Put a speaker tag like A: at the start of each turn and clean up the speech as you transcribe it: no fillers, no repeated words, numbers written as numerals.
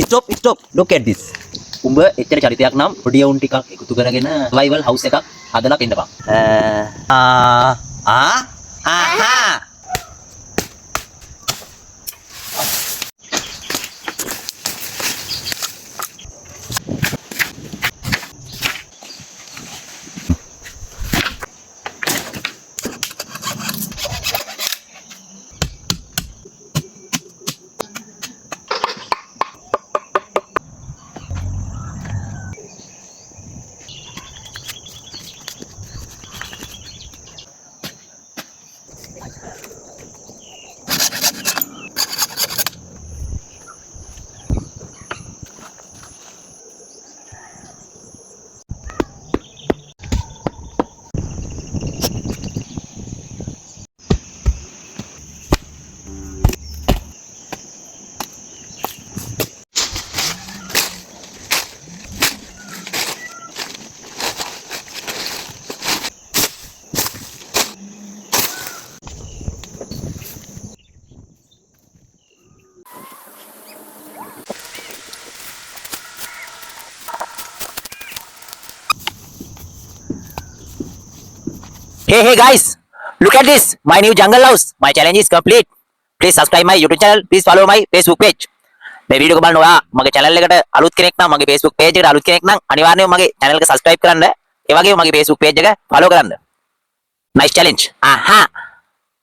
A: stop. Look at this. උඹ එච්චර චරිතයක් නම් පොඩි උන් ටිකක් එකතු කරගෙන survival house එකක් හදලා ඉන්නපන්. ආහා. Hey guys, look at this, my new jungle house. My challenge is complete. Please subscribe my YouTube channel. Please follow my Facebook page. මේ වීඩියෝ එක බලන ඔයා මගේ channel එකට අලුත් කෙනෙක් නම් මගේ Facebook page එකට අලුත් කෙනෙක් නම් අනිවාර්යයෙන්ම මගේ channel එක subscribe කරන්න. ඒ වගේම මගේ Facebook page එක follow කරන්න. Nice challenge. Aha.